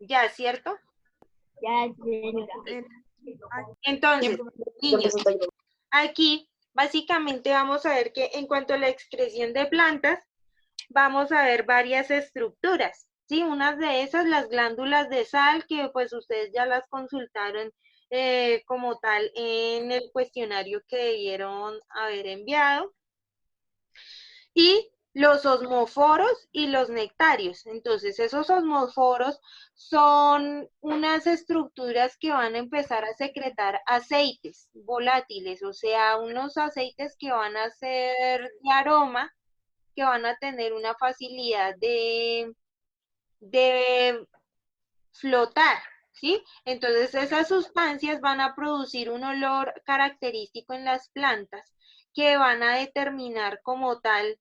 Ya, ¿cierto? Ya, Entonces, niños, aquí básicamente vamos a ver que en cuanto a la excreción de plantas, vamos a ver varias estructuras, ¿sí? Unas de esas, las glándulas de sal, que pues ustedes ya las consultaron como tal en el cuestionario que debieron haber enviado. Y los osmoforos y los nectarios. Entonces, esos osmoforos son unas estructuras que van a empezar a secretar aceites volátiles, o sea, unos aceites que van a ser de aroma, que van a tener una facilidad de flotar, ¿sí? Entonces, esas sustancias van a producir un olor característico en las plantas que van a determinar como tal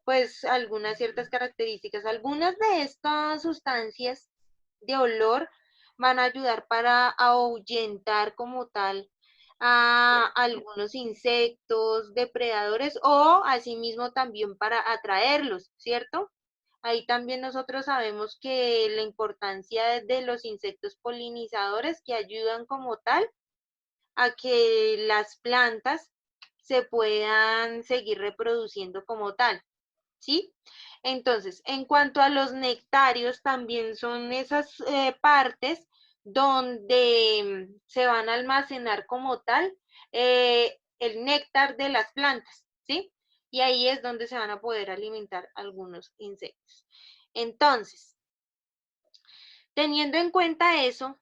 pues algunas ciertas características. Algunas de estas sustancias de olor van a ayudar para ahuyentar como tal a algunos insectos, depredadores o asimismo también para atraerlos, ¿cierto? Ahí también nosotros sabemos que la importancia de los insectos polinizadores que ayudan como tal a que las plantas se puedan seguir reproduciendo como tal. ¿Sí? Entonces, en cuanto a los nectarios, también son esas partes donde se van a almacenar como tal el néctar de las plantas, ¿sí? Y ahí es donde se van a poder alimentar algunos insectos. Entonces, teniendo en cuenta eso,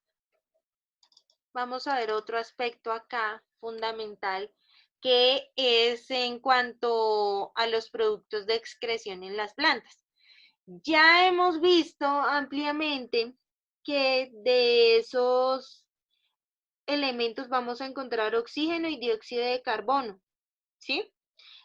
vamos a ver otro aspecto acá fundamental que es en cuanto a los productos de excreción en las plantas. Ya hemos visto ampliamente que de esos elementos vamos a encontrar oxígeno y dióxido de carbono, ¿sí?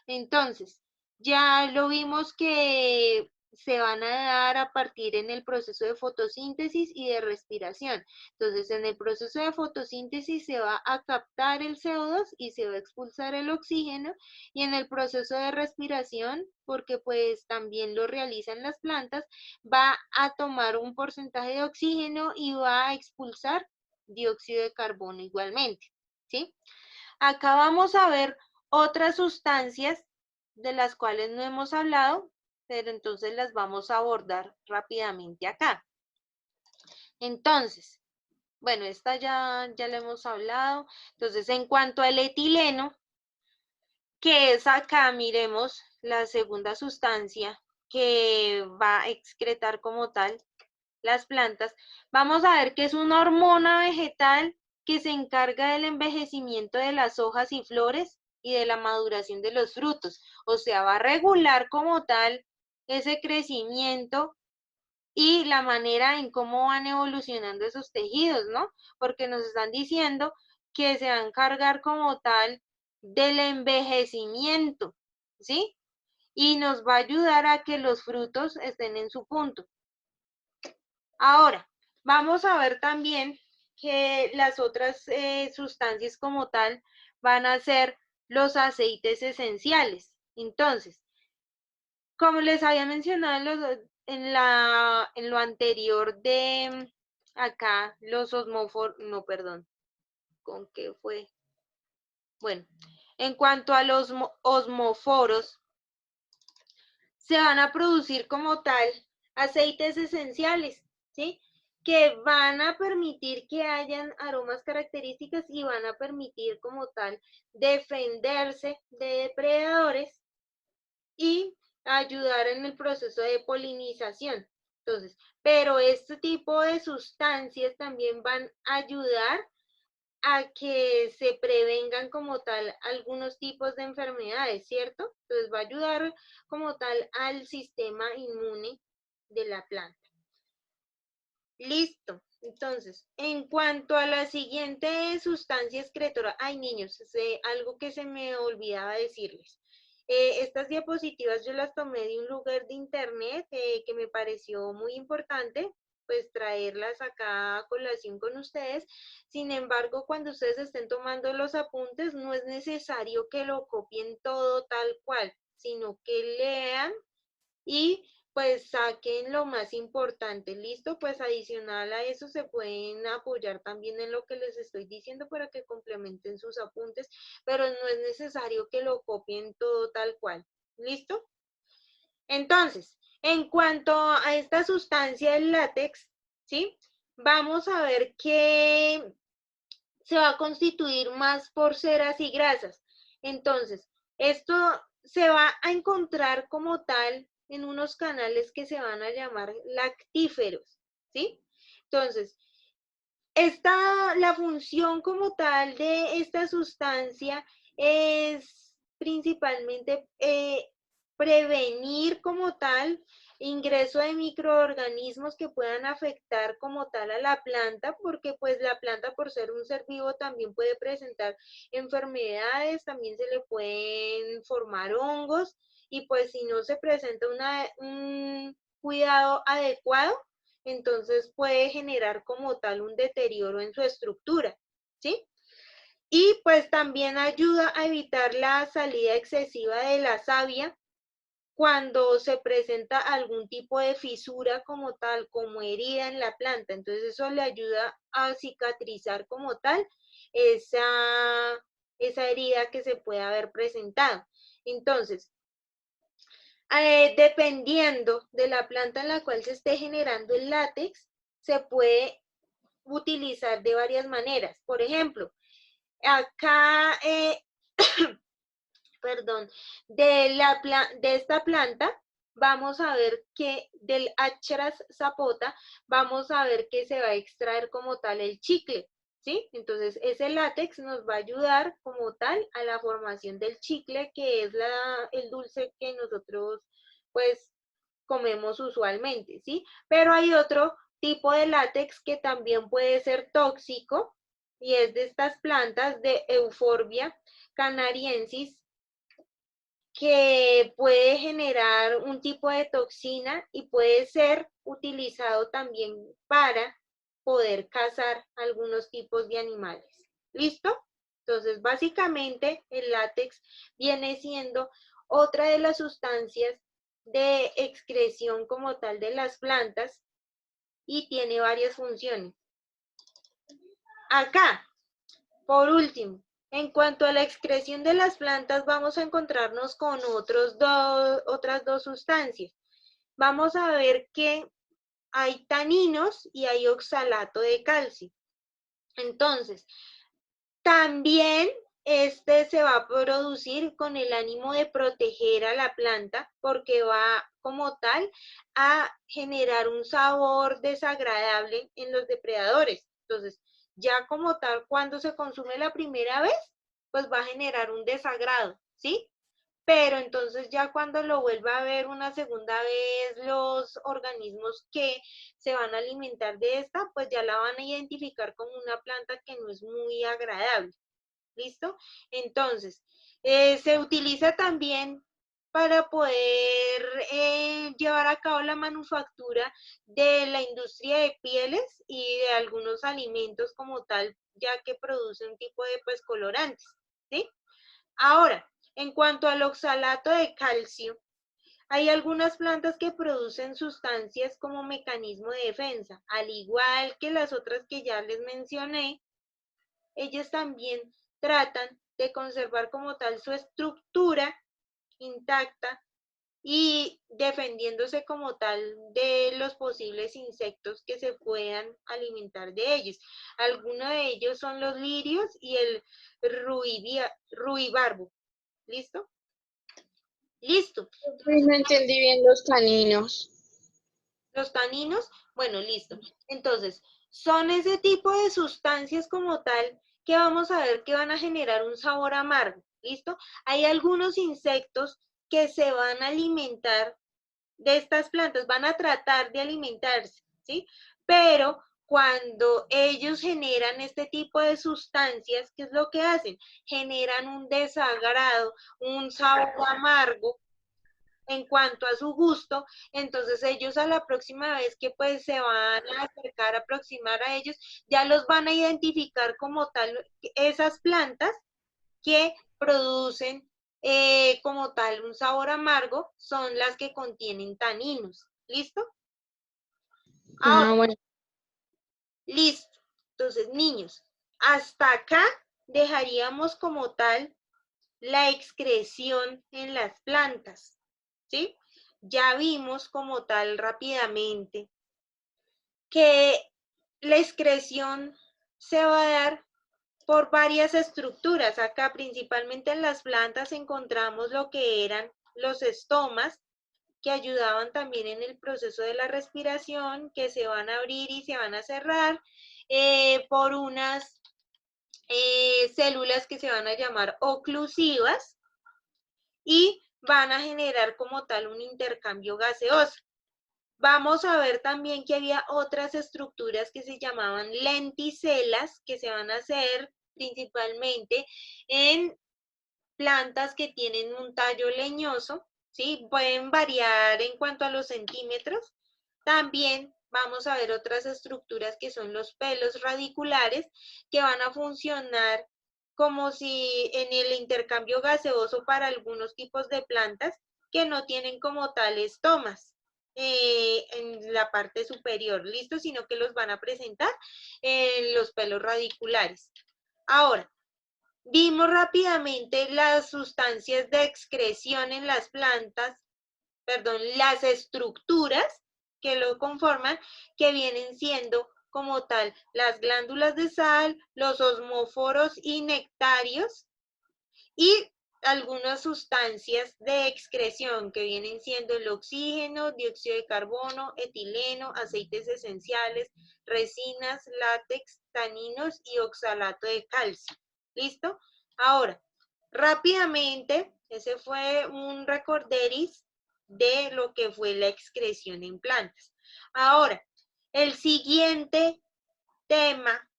Entonces, ya lo vimos que se van a dar a partir en el proceso de fotosíntesis y de respiración. Entonces, en el proceso de fotosíntesis se va a captar el CO2 y se va a expulsar el oxígeno, y en el proceso de respiración, porque pues también lo realizan las plantas, va a tomar un porcentaje de oxígeno y va a expulsar dióxido de carbono igualmente, ¿sí? Acá vamos a ver otras sustancias de las cuales no hemos hablado, pero entonces las vamos a abordar rápidamente acá. Entonces, bueno, esta ya la hemos hablado. Entonces, en cuanto al etileno, que es acá, miremos la segunda sustancia que va a excretar como tal las plantas, vamos a ver que es una hormona vegetal que se encarga del envejecimiento de las hojas y flores y de la maduración de los frutos. O sea, va a regular como tal ese crecimiento y la manera en cómo van evolucionando esos tejidos, ¿no? Porque nos están diciendo que se va a encargar como tal del envejecimiento, ¿sí? Y nos va a ayudar a que los frutos estén en su punto. Ahora, vamos a ver también que las otras sustancias como tal van a ser los aceites esenciales. Entonces, como les había mencionado en lo anterior de acá, los osmoforos, no, perdón, ¿con qué fue? Bueno, en cuanto a los osmoforos, se van a producir como tal aceites esenciales, ¿sí? Que van a permitir que hayan aromas características y van a permitir como tal defenderse de depredadores y ayudar en el proceso de polinización. Entonces, pero este tipo de sustancias también van a ayudar a que se prevengan como tal algunos tipos de enfermedades, ¿cierto? Entonces va a ayudar como tal al sistema inmune de la planta. Listo. Entonces, en cuanto a la siguiente sustancia excretora, ay niños, algo que se me olvidaba decirles. Estas diapositivas yo las tomé de un lugar de internet que me pareció muy importante, pues traerlas acá a colación con ustedes. Sin embargo, cuando ustedes estén tomando los apuntes, no es necesario que lo copien todo tal cual, sino que lean y pues saquen lo más importante, ¿listo? Pues adicional a eso se pueden apoyar también en lo que les estoy diciendo para que complementen sus apuntes, pero no es necesario que lo copien todo tal cual, ¿listo? Entonces, en cuanto a esta sustancia del látex, ¿sí? Vamos a ver que se va a constituir más por ceras y grasas. Entonces, esto se va a encontrar como tal en unos canales que se van a llamar lactíferos, ¿sí? Entonces, la función como tal de esta sustancia es principalmente prevenir como tal ingreso de microorganismos que puedan afectar como tal a la planta, porque pues la planta por ser un ser vivo también puede presentar enfermedades, también se le pueden formar hongos y pues si no se presenta un cuidado adecuado, entonces puede generar como tal un deterioro en su estructura, ¿sí? Y pues también ayuda a evitar la salida excesiva de la savia cuando se presenta algún tipo de fisura como tal, como herida en la planta. Entonces eso le ayuda a cicatrizar como tal esa herida que se puede haber presentado. Entonces, dependiendo de la planta en la cual se esté generando el látex, se puede utilizar de varias maneras. Por ejemplo, acá, perdón, de esta planta, vamos a ver que del Acheras sapota, vamos a ver que se va a extraer como tal el chicle, ¿sí? Entonces, ese látex nos va a ayudar como tal a la formación del chicle, que es el dulce que nosotros, pues, comemos usualmente, ¿sí? Pero hay otro tipo de látex que también puede ser tóxico, y es de estas plantas de Euphorbia canariensis, que puede generar un tipo de toxina y puede ser utilizado también para poder cazar algunos tipos de animales. ¿Listo? Entonces, básicamente el látex viene siendo otra de las sustancias de excreción como tal de las plantas y tiene varias funciones. Acá, por último, en cuanto a la excreción de las plantas, vamos a encontrarnos con otras dos sustancias. Vamos a ver que hay taninos y hay oxalato de calcio. Entonces, también este se va a producir con el ánimo de proteger a la planta porque va como tal a generar un sabor desagradable en los depredadores. Entonces, ya como tal, cuando se consume la primera vez, pues va a generar un desagrado, ¿sí? Pero entonces ya cuando lo vuelva a ver una segunda vez los organismos que se van a alimentar de esta, pues ya la van a identificar como una planta que no es muy agradable. ¿Listo? Entonces, se utiliza también para poder llevar a cabo la manufactura de la industria de pieles y de algunos alimentos como tal, ya que produce un tipo de pues colorantes, ¿sí? Ahora, en cuanto al oxalato de calcio, hay algunas plantas que producen sustancias como mecanismo de defensa, al igual que las otras que ya les mencioné, ellas también tratan de conservar como tal su estructura intacta y defendiéndose como tal de los posibles insectos que se puedan alimentar de ellos. Algunos de ellos son los lirios y el ruibarbo. ¿Listo? Listo. No entendí bien los caninos. Los taninos, bueno, listo. Entonces, son ese tipo de sustancias como tal que vamos a ver que van a generar un sabor amargo, ¿listo? Hay algunos insectos que se van a alimentar de estas plantas, van a tratar de alimentarse, ¿sí? Pero cuando ellos generan este tipo de sustancias, ¿qué es lo que hacen? Generan un desagrado, un sabor amargo en cuanto a su gusto, entonces ellos a la próxima vez que pues se van a acercar, a aproximar a ellos, ya los van a identificar como tal esas plantas que producen como tal un sabor amargo son las que contienen taninos. ¿Listo? Ahora, Ah, bueno. listo. Entonces, niños, hasta acá dejaríamos como tal la excreción en las plantas, ¿sí? Ya vimos como tal rápidamente que la excreción se va a dar por varias estructuras. Acá principalmente en las plantas encontramos lo que eran los estomas, que ayudaban también en el proceso de la respiración, que se van a abrir y se van a cerrar por unas células que se van a llamar oclusivas y van a generar como tal un intercambio gaseoso. Vamos a ver también que había otras estructuras que se llamaban lenticelas, que se van a hacer principalmente en plantas que tienen un tallo leñoso, ¿sí? Pueden variar en cuanto a los centímetros. También vamos a ver otras estructuras que son los pelos radiculares, que van a funcionar como si en el intercambio gaseoso para algunos tipos de plantas que no tienen como tal estomas en la parte superior, ¿listo? Sino que los van a presentar en los pelos radiculares. Ahora, vimos rápidamente las sustancias de excreción en las plantas, perdón, las estructuras que lo conforman, que vienen siendo como tal las glándulas de sal, los osmóforos y nectarios y algunas sustancias de excreción que vienen siendo el oxígeno, dióxido de carbono, etileno, aceites esenciales, resinas, látex, taninos y oxalato de calcio. ¿Listo? Ahora, rápidamente, ese fue un recorderis de lo que fue la excreción en plantas. Ahora, el siguiente tema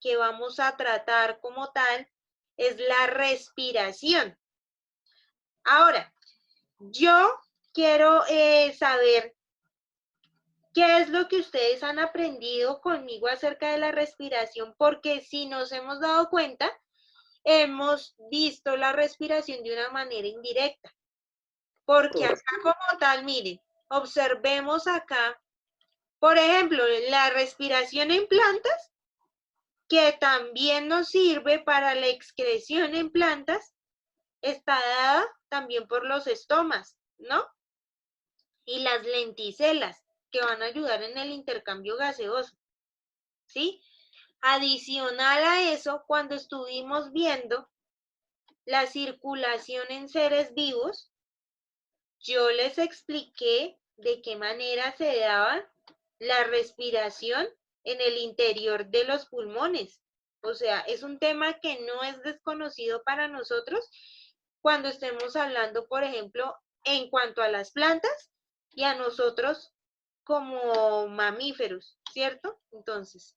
que vamos a tratar como tal es la respiración. Ahora, yo quiero saber qué es lo que ustedes han aprendido conmigo acerca de la respiración, porque si nos hemos dado cuenta, hemos visto la respiración de una manera indirecta. Porque acá como tal, miren, observemos acá, por ejemplo, la respiración en plantas, que también nos sirve para la excreción en plantas, está dada también por los estomas, ¿no? Y las lenticelas, que van a ayudar en el intercambio gaseoso, ¿sí? Adicional a eso, cuando estuvimos viendo la circulación en seres vivos, yo les expliqué de qué manera se daba la respiración en el interior de los pulmones. O sea, es un tema que no es desconocido para nosotros cuando estemos hablando, por ejemplo, en cuanto a las plantas y a nosotros como mamíferos, ¿cierto? Entonces,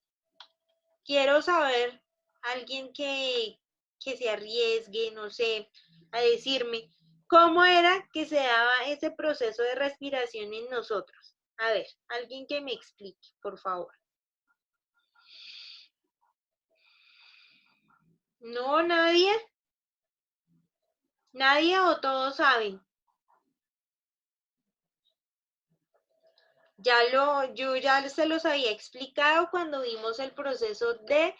quiero saber, alguien que se arriesgue, no sé, a decirme, ¿cómo era que se daba ese proceso de respiración en nosotros? A ver, alguien que me explique, por favor. No, nadie. ¿Nadie o todos saben? Yo ya se los había explicado cuando vimos el proceso de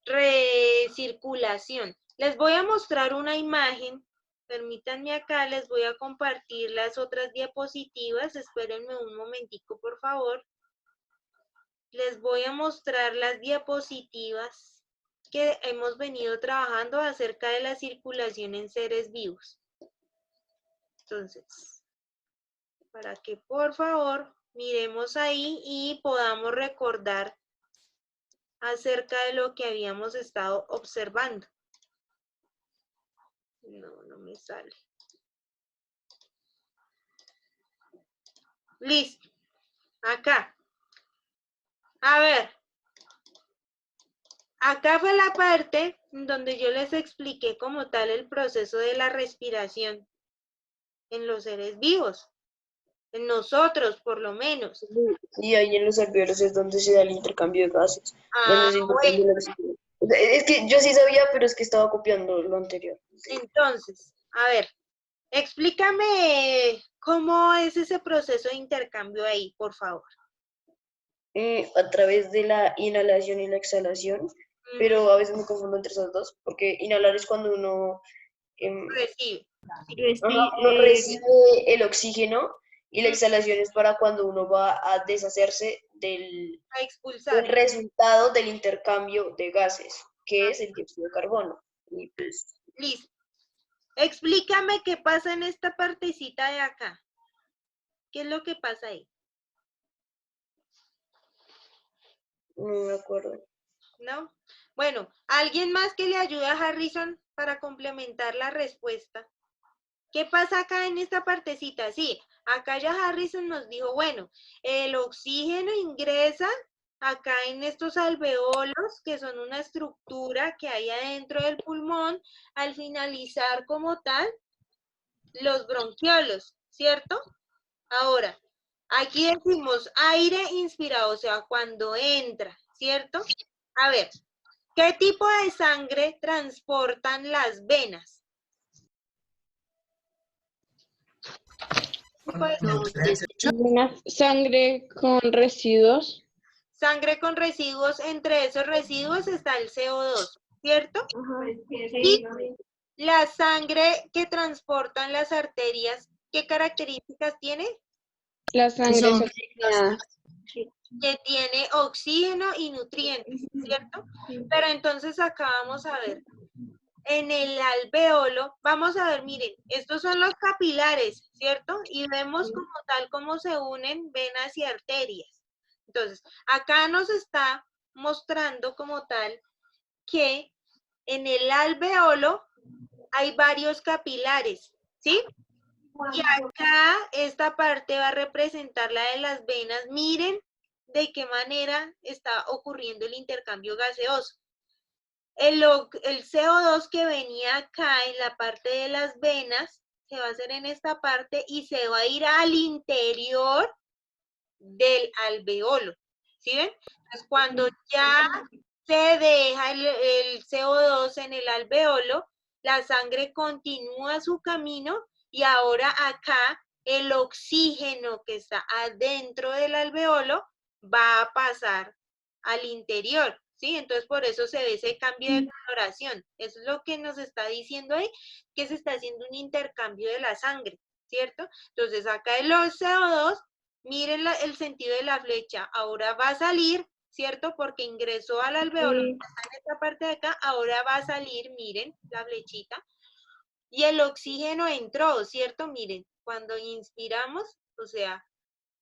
recirculación. Les voy a mostrar una imagen. Permítanme acá, les voy a compartir las otras diapositivas. Espérenme un momentico, por favor. Les voy a mostrar las diapositivas que hemos venido trabajando acerca de la circulación en seres vivos. Entonces, para que por favor miremos ahí y podamos recordar acerca de lo que habíamos estado observando. No me sale. Listo. Acá. A ver. Acá fue la parte donde yo les expliqué como tal el proceso de la respiración en los seres vivos. En nosotros, por lo menos. Y ahí en los alvéolos es donde se da el intercambio de gases, Ah, donde se bueno. intercambia la oxígeno. Es que yo sí sabía, pero es que estaba copiando lo anterior. Entonces, A ver, explícame cómo es ese proceso de intercambio ahí, por favor. A través de la inhalación y la exhalación, pero a veces me confundo entre esas dos, porque inhalar es cuando uno, Recibe. uno recibe el oxígeno y la exhalación es para cuando uno va a deshacerse A expulsar. del resultado del intercambio de gases, que es el dióxido de carbono. Y pues, Listo. Explícame qué pasa en esta partecita de acá. ¿Qué es lo que pasa ahí? no me acuerdo. ¿No? Bueno, ¿alguien más que le ayude a Harrison para complementar la respuesta? ¿Qué pasa acá en esta partecita? Sí, acá ya Harrison nos dijo, bueno, el oxígeno ingresa acá en estos alveolos, que son una estructura que hay adentro del pulmón, al finalizar como tal los bronquiolos, ¿cierto? Ahora, aquí decimos aire inspirado, o sea, cuando entra, ¿cierto? A ver, ¿qué tipo de sangre transportan las venas? ¿Qué tipo de Una sangre con residuos. sangre con residuos? Entre esos residuos está el CO2, ¿cierto? Y la sangre que transportan las arterias, ¿qué características tiene? La sangre es oxigenada. Que tiene oxígeno y nutrientes, ¿cierto? Pero entonces acá vamos a ver, en el alveolo, vamos a ver, miren, estos son los capilares, ¿cierto? Y vemos como tal cómo se unen venas y arterias. Entonces, acá nos está mostrando como tal que en el alveolo hay varios capilares, ¿sí? Y acá esta parte va a representar la de las venas. Miren de qué manera está ocurriendo el intercambio gaseoso. El CO2 que venía acá en la parte de las venas se va a hacer en esta parte y se va a ir al interior del alveolo. ¿Sí ven? Entonces, cuando ya se deja el CO2 en el alveolo, la sangre continúa su camino y ahora acá el oxígeno que está adentro del alveolo va a pasar al interior, ¿sí? Entonces por eso se ve ese cambio de coloración. Eso es lo que nos está diciendo ahí, que se está haciendo un intercambio de la sangre, ¿cierto? Entonces acá el CO2, miren el sentido de la flecha, ahora va a salir, ¿cierto? Porque ingresó al alveolo, está en esta parte de acá, ahora va a salir, miren la flechita, y el oxígeno entró, ¿cierto? Miren, cuando inspiramos, o sea,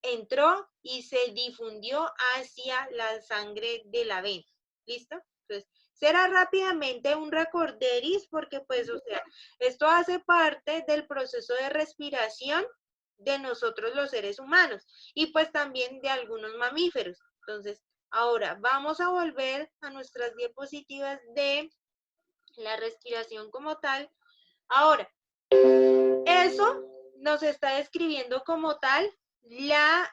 entró y se difundió hacia la sangre de la vena. ¿Listo? Entonces, será rápidamente un recorderis porque pues, o sea, esto hace parte del proceso de respiración de nosotros los seres humanos y pues también de algunos mamíferos. Entonces, ahora vamos a volver a nuestras diapositivas de la respiración como tal. Ahora, eso nos está describiendo como tal la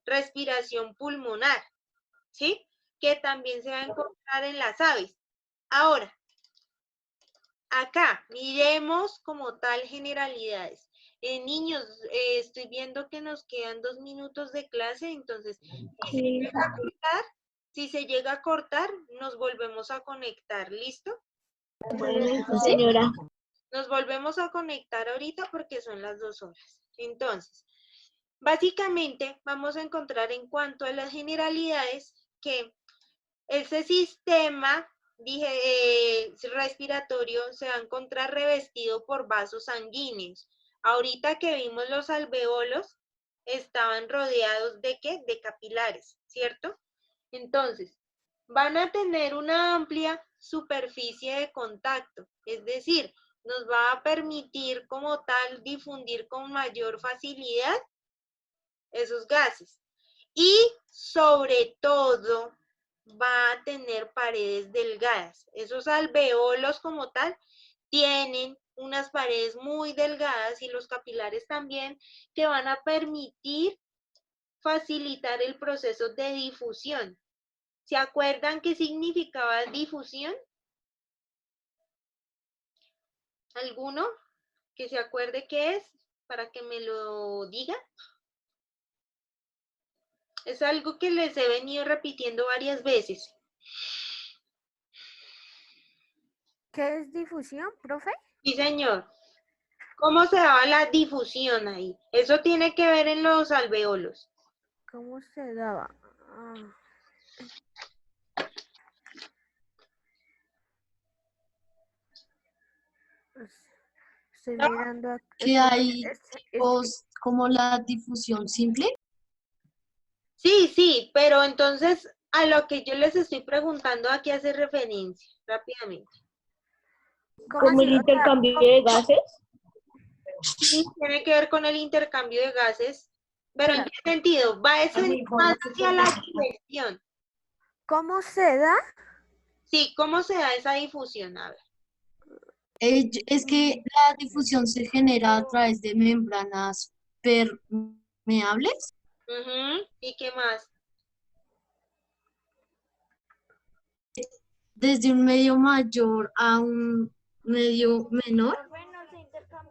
respiración pulmonar, ¿sí? Que también se va a encontrar en las aves. Ahora, acá miremos como tal generalidades. Niños, estoy viendo que nos quedan 2 minutos de clase, entonces, si se llega a cortar, nos volvemos a conectar, ¿listo? Señora. Nos volvemos a conectar ahorita porque son las 2 horas. Entonces, básicamente vamos a encontrar en cuanto a las generalidades que ese sistema respiratorio se va a encontrar revestido por vasos sanguíneos. Ahorita que vimos los alveolos, estaban rodeados ¿de qué? De capilares, ¿cierto? Entonces, van a tener una amplia superficie de contacto, es decir, nos va a permitir como tal difundir con mayor facilidad esos gases. Y sobre todo va a tener paredes delgadas. Esos alveolos como tal tienen unas paredes muy delgadas y los capilares también que van a permitir facilitar el proceso de difusión. ¿Se acuerdan qué significaba difusión? ¿Alguno que se acuerde qué es para que me lo diga? Es algo que les he venido repitiendo varias veces. ¿Qué es difusión, profe? Sí, señor. ¿Cómo se daba la difusión ahí? Eso tiene que ver en los alveolos. ¿Cómo se daba? Estoy ¿No? mirando aquí. Que hay tipos como la difusión simple. Sí, sí, pero entonces a lo que yo les estoy preguntando aquí hace referencia rápidamente. Como el intercambio de gases. Sí, tiene que ver con el intercambio de gases, pero ¿en Claro. qué sentido? Va eso más hacia la difusión. ¿Cómo se da? Sí, ¿cómo se da esa difusión? A ver. Es que la difusión se genera a través de membranas permeables. Ujú, ¿y qué más? Desde un medio mayor a un medio menor.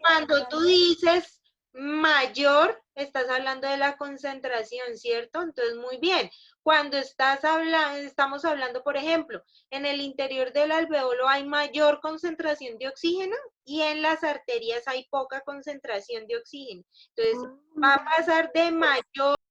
Cuando tú dices mayor, estás hablando de la concentración, ¿cierto? Entonces, muy bien. Cuando estamos hablando, por ejemplo, en el interior del alveolo hay mayor concentración de oxígeno y en las arterias hay poca concentración de oxígeno. Entonces, va a pasar de mayor